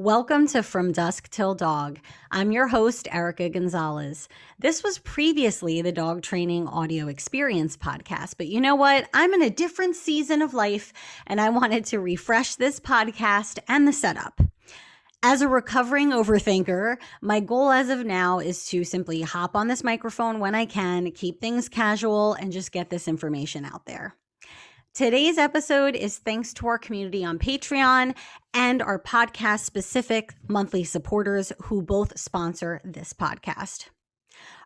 Welcome to From Dusk Till Dog. I'm your host, Erica Gonzalez. This was previously the Dog Training Audio Experience podcast, but you know what? I'm in a different season of life, and I wanted to refresh this podcast and the setup. As a recovering overthinker, my goal as of now is to simply hop on this microphone when I can, keep things casual, and just get this information out there. Today's episode is thanks to our community on Patreon and our podcast-specific monthly supporters who both sponsor this podcast.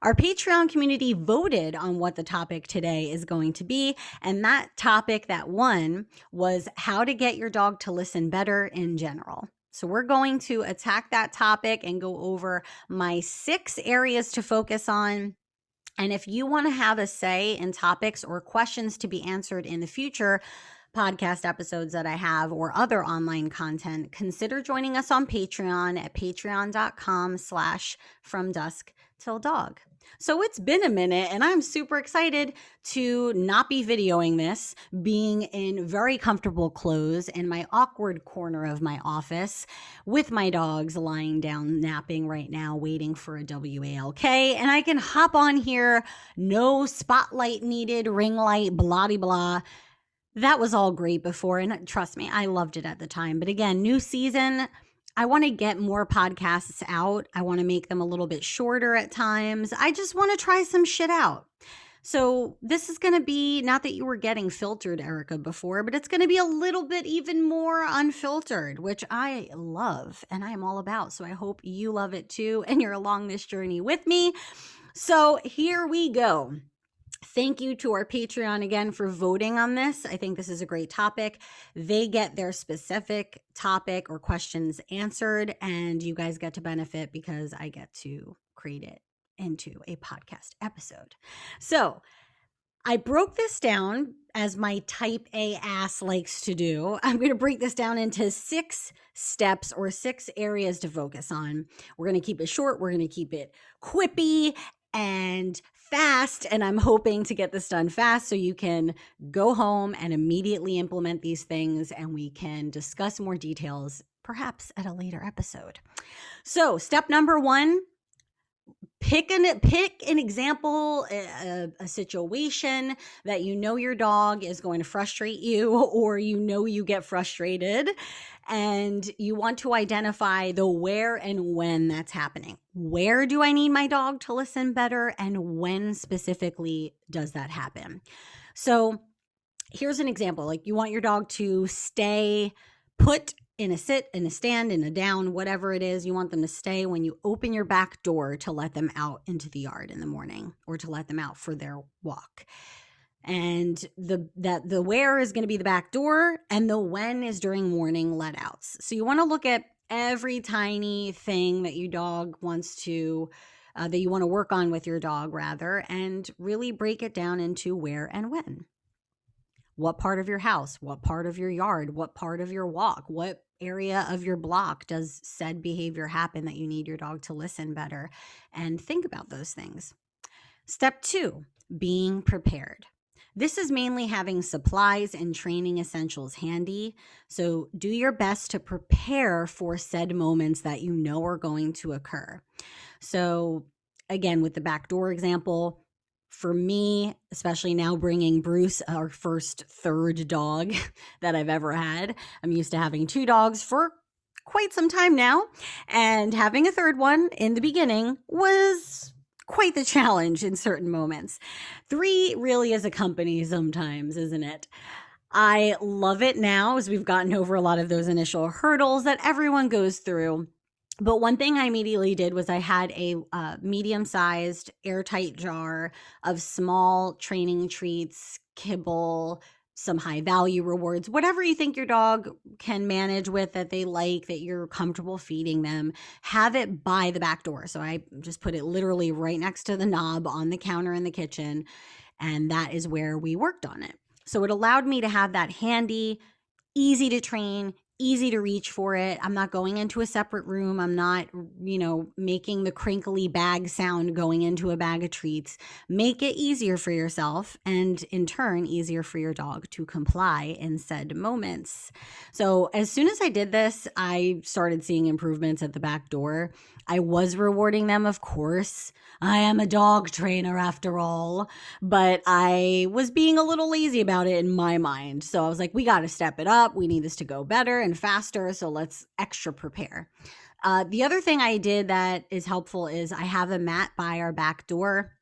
Our Patreon community voted on what the topic today is going to be, and that topic that won was how to get your dog to listen better in general. So we're going to attack that topic and go over my 6 areas to focus on. And if you want to have a say in topics or questions to be answered in the future podcast episodes that I have or other online content, consider joining us on Patreon at patreon.com/FromDuskTillDog. So it's been a minute and I'm super excited to not be videoing this, being in very comfortable clothes in my awkward corner of my office with my dogs lying down napping right now, waiting for a WALK. And I can hop on here, no spotlight needed, ring light, blah, blah, blah. That was all great before. And trust me, I loved it at the time. But again, new season, I want to get more podcasts out. I want to make them a little bit shorter at times. I just want to try some shit out. So this is going to be, not that you were getting filtered, Erica, before, but it's going to be a little bit even more unfiltered, which I love and I'm all about. So I hope you love it too and you're along this journey with me. So here we go. Thank you to our Patreon again for voting on this. I think this is a great topic. They get their specific topic or questions answered, and you guys get to benefit because I get to create it into a podcast episode. So I broke this down as my type A ass likes to do. I'm going to break this down into 6 steps or 6 areas to focus on. We're going to keep it short. We're going to keep it quippy and fast, and I'm hoping to get this done fast so you can go home and immediately implement these things and we can discuss more details perhaps at a later episode. So step number 1, pick an example, a situation that you know your dog is going to frustrate you or you know you get frustrated, and you want to identify the where and when that's happening. Where do I need my dog to listen better, and when specifically does that happen? So here's an example. Like, you want your dog to stay put in a sit, in a stand, in a down, whatever it is. You want them to stay when you open your back door to let them out into the yard in the morning or to let them out for their walk. And the where is going to be the back door, and the when is during morning let outs. So you want to look at every tiny thing that your dog wants to, that you want to work on with your dog rather, and really break it down into where and when. What part of your house, what part of your yard, what part of your walk, what area of your block does said behavior happen that you need your dog to listen better, and think about those things. Step 2, being prepared. This is mainly having supplies and training essentials handy. So do your best to prepare for said moments that you know are going to occur. So again, with the back door example, for me, especially now bringing Bruce, our first 3rd dog that I've ever had. I'm used to having 2 dogs for quite some time now, and having a 3rd one in the beginning was quite the challenge in certain moments. 3 really is a company sometimes, isn't it? I love it now as we've gotten over a lot of those initial hurdles that everyone goes through. But one thing I immediately did was I had a medium-sized airtight jar of small training treats, kibble, some high-value rewards, whatever you think your dog can manage with that they like, that you're comfortable feeding them. Have it by the back door. So I just put it literally right next to the knob on the counter in the kitchen, and that is where we worked on it. So it allowed me to have that handy, easy to train, easy to reach for it. I'm not going into a separate room. I'm not, making the crinkly bag sound going into a bag of treats. Make it easier for yourself and in turn, easier for your dog to comply in said moments. So as soon as I did this, I started seeing improvements at the back door. I was rewarding them, of course. I am a dog trainer after all, but I was being a little lazy about it in my mind. So I was like, we got to step it up. We need this to go better and faster. So let's extra prepare. The other thing I did that is helpful is I have a mat by our back door,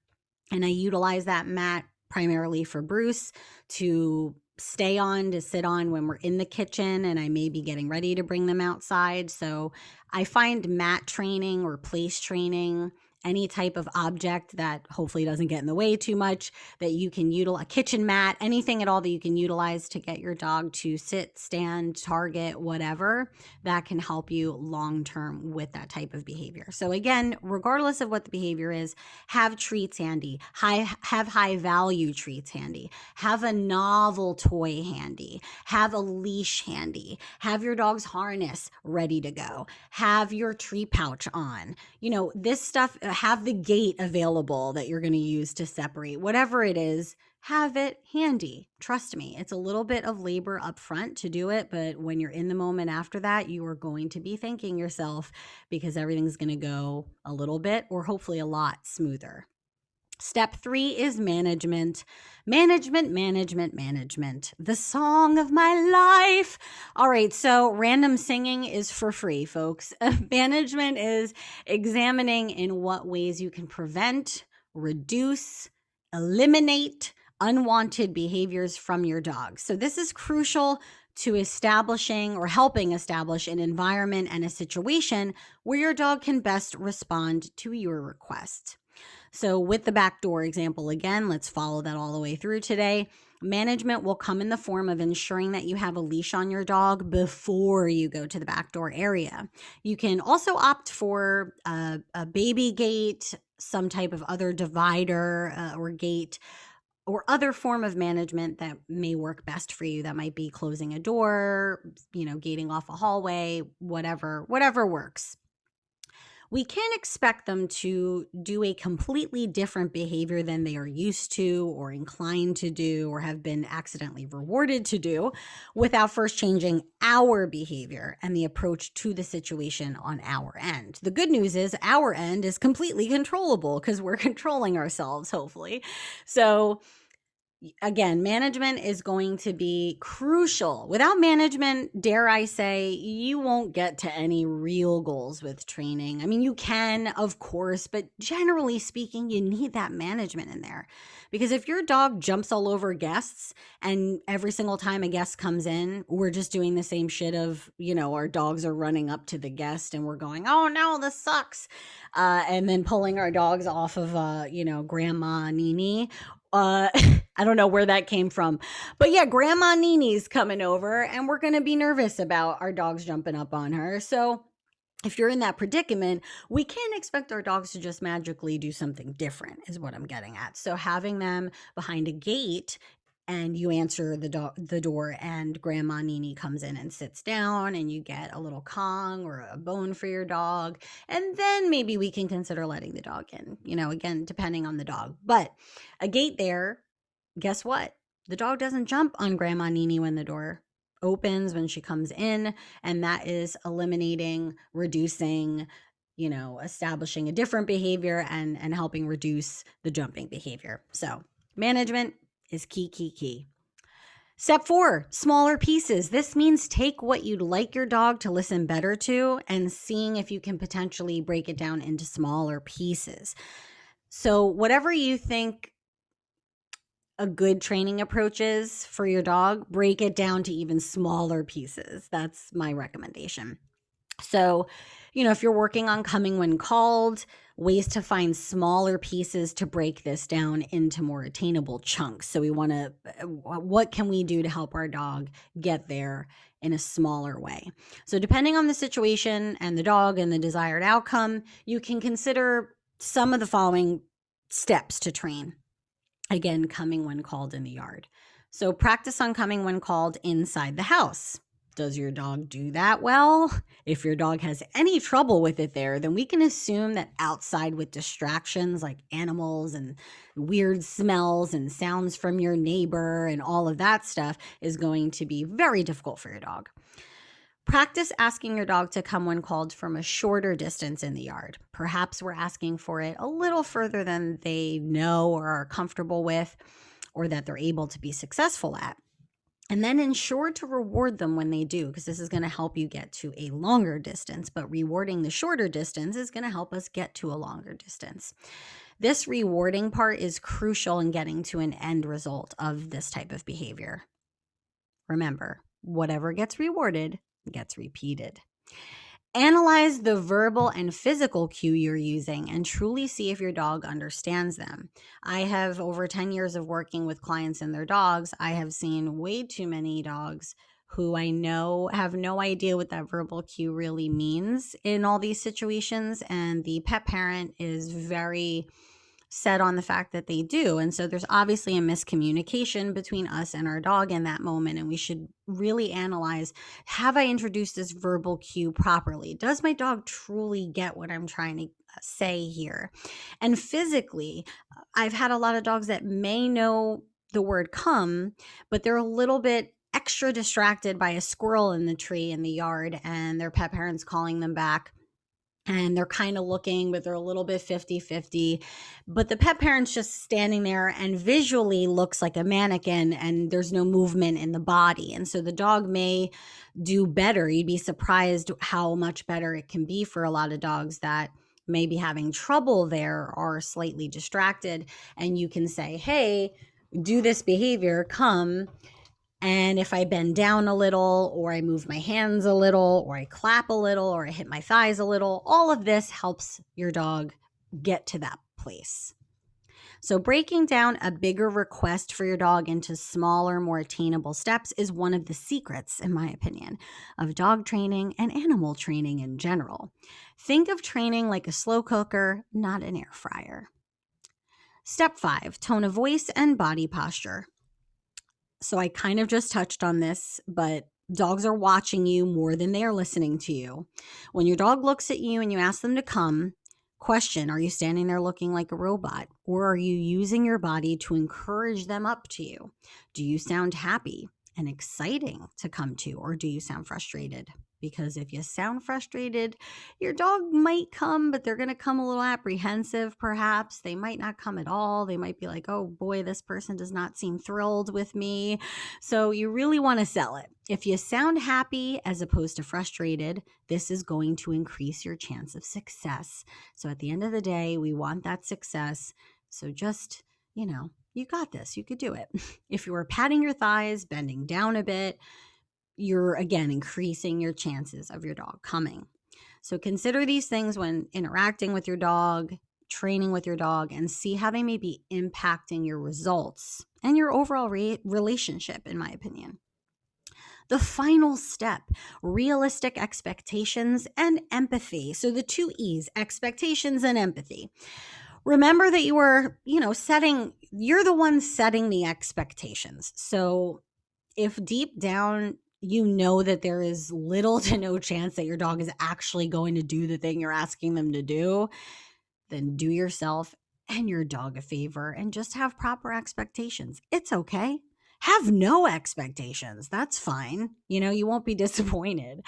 and I utilize that mat primarily for Bruce to stay on, to sit on when we're in the kitchen and I may be getting ready to bring them outside. So I find mat training or place training, any type of object that hopefully doesn't get in the way too much, that you can utilize, a kitchen mat, anything at all that you can utilize to get your dog to sit, stand, target, whatever, that can help you long term with that type of behavior. So again, regardless of what the behavior is, have treats handy, have high value treats handy, have a novel toy handy, have a leash handy, have your dog's harness ready to go, have your treat pouch on, this stuff, have the gate available that you're going to use to separate, whatever it is, have it handy. Trust me, it's a little bit of labor up front to do it, but when you're in the moment after that, you are going to be thanking yourself because everything's going to go a little bit or hopefully a lot smoother. Step 3 is management. Management. The song of my life. All right, so random singing is for free, folks. Management is examining in what ways you can prevent, reduce, eliminate unwanted behaviors from your dog. So this is crucial to establishing or helping establish an environment and a situation where your dog can best respond to your request. So with the back door example again, let's follow that all the way through today. Management will come in the form of ensuring that you have a leash on your dog before you go to the back door area. You can also opt for a baby gate, some type of other divider or gate, or other form of management that may work best for you. That might be closing a door, gating off a hallway, whatever works. We can't expect them to do a completely different behavior than they are used to or inclined to do or have been accidentally rewarded to do without first changing our behavior and the approach to the situation on our end. The good news is our end is completely controllable because we're controlling ourselves, hopefully. So again, management is going to be crucial. Without management, dare I say, you won't get to any real goals with training. I mean, you can, of course, but generally speaking, you need that management in there. Because if your dog jumps all over guests and every single time a guest comes in, we're just doing the same shit of, our dogs are running up to the guest and we're going, oh no, this sucks. And then pulling our dogs off of, Grandma Nini. I don't know where that came from, but yeah, Grandma Nini's coming over and we're going to be nervous about our dogs jumping up on her. So if you're in that predicament, we can't expect our dogs to just magically do something different is what I'm getting at. So having them behind a gate and you answer the door and Grandma Nini comes in and sits down and you get a little Kong or a bone for your dog. And then maybe we can consider letting the dog in, again, depending on the dog. But a gate there, guess what? The dog doesn't jump on Grandma Nini when the door opens, when she comes in. And that is eliminating, reducing, establishing a different behavior and helping reduce the jumping behavior. So management is key. Step 4, smaller pieces. This means take what you'd like your dog to listen better to and seeing if you can potentially break it down into smaller pieces. So whatever you think a good training approach is for your dog, break it down to even smaller pieces. That's my recommendation. So, if you're working on coming when called, ways to find smaller pieces to break this down into more attainable chunks. So what can we do to help our dog get there in a smaller way? So depending on the situation and the dog and the desired outcome, you can consider some of the following steps to train. Again, coming when called in the yard. So practice on coming when called inside the house. Does your dog do that well? If your dog has any trouble with it there, then we can assume that outside with distractions like animals and weird smells and sounds from your neighbor and all of that stuff is going to be very difficult for your dog. Practice asking your dog to come when called from a shorter distance in the yard. Perhaps we're asking for it a little further than they know or are comfortable with, or that they're able to be successful at. And then ensure to reward them when they do, because this is going to help you get to a longer distance. But rewarding the shorter distance is going to help us get to a longer distance. This rewarding part is crucial in getting to an end result of this type of behavior. Remember, whatever gets rewarded gets repeated. Analyze the verbal and physical cue you're using and truly see if your dog understands them. I have over 10 years of working with clients and their dogs. I have seen way too many dogs who I know have no idea what that verbal cue really means in all these situations. And the pet parent is very set on the fact that they do. And so there's obviously a miscommunication between us and our dog in that moment. And we should really analyze, have I introduced this verbal cue properly? Does my dog truly get what I'm trying to say here? And physically, I've had a lot of dogs that may know the word come, but they're a little bit extra distracted by a squirrel in the tree in the yard and their pet parents calling them back. And they're kind of looking, but they're a little bit 50-50. But the pet parent's just standing there and visually looks like a mannequin and there's no movement in the body. And so the dog may do better. You'd be surprised how much better it can be for a lot of dogs that may be having trouble there or slightly distracted. And you can say, hey, do this behavior, come. And if I bend down a little, or I move my hands a little, or I clap a little, or I hit my thighs a little, all of this helps your dog get to that place. So breaking down a bigger request for your dog into smaller, more attainable steps is one of the secrets, in my opinion, of dog training and animal training in general. Think of training like a slow cooker, not an air fryer. Step 5, tone of voice and body posture. So I kind of just touched on this, but dogs are watching you more than they are listening to you. When your dog looks at you and you ask them to come, question, are you standing there looking like a robot? Or are you using your body to encourage them up to you? Do you sound happy and exciting to come to, or do you sound frustrated? Because if you sound frustrated, your dog might come, but they're going to come a little apprehensive, perhaps. They might not come at all. They might be like, oh boy, this person does not seem thrilled with me. So you really want to sell it. If you sound happy as opposed to frustrated, this is going to increase your chance of success. So at the end of the day, we want that success. So just, you got this. You could do it. If you were patting your thighs, bending down a bit, you're again increasing your chances of your dog coming. So consider these things when interacting with your dog, training with your dog, and see how they may be impacting your results and your overall relationship, in my opinion. The final step, realistic expectations and empathy. So the 2 E's, expectations and empathy. Remember that you're the one setting the expectations. So if deep down you know that there is little to no chance that your dog is actually going to do the thing you're asking them to do, then do yourself and your dog a favor and just have proper expectations. It's okay. Have no expectations. That's fine. You won't be disappointed.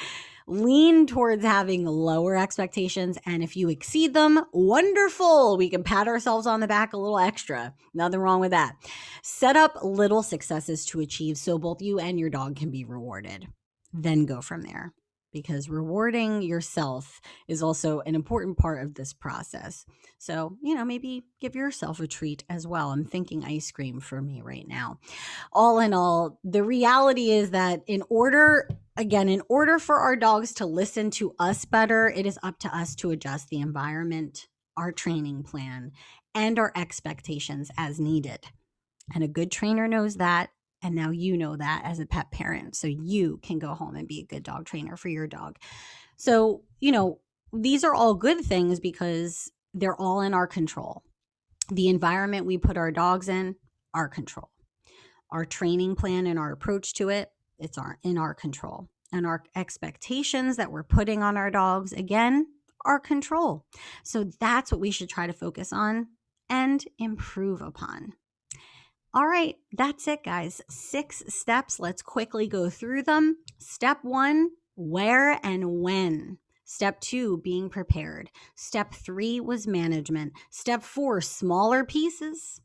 Lean towards having lower expectations. And if you exceed them, wonderful. We can pat ourselves on the back a little extra. Nothing wrong with that. Set up little successes to achieve so both you and your dog can be rewarded. Then go from there. Because rewarding yourself is also an important part of this process. So, maybe give yourself a treat as well. I'm thinking ice cream for me right now. All in all, the reality is that in order for our dogs to listen to us better, it is up to us to adjust the environment, our training plan, and our expectations as needed. And a good trainer knows that. And now you know that as a pet parent, so you can go home and be a good dog trainer for your dog. So, these are all good things because they're all in our control. The environment we put our dogs in, our control. Our training plan and our approach to it, in our control. And our expectations that we're putting on our dogs, again, are control. So that's what we should try to focus on and improve upon. All right, that's it, guys. 6 steps. Let's quickly go through them. Step 1, where and when. Step 2, being prepared. Step 3 was management. Step 4, smaller pieces.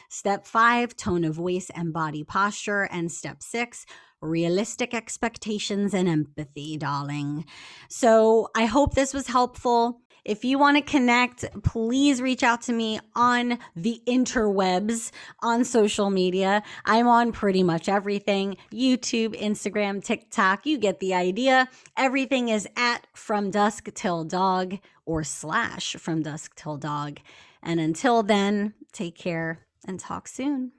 Step 5, tone of voice and body posture. And step 6, realistic expectations and empathy, darling. So I hope this was helpful. If you want to connect, please reach out to me on the interwebs, on social media. I'm on pretty much everything: YouTube, Instagram, TikTok. You get the idea. Everything is at From Dusk Till Dog or / From Dusk Till Dog. And until then, take care and talk soon.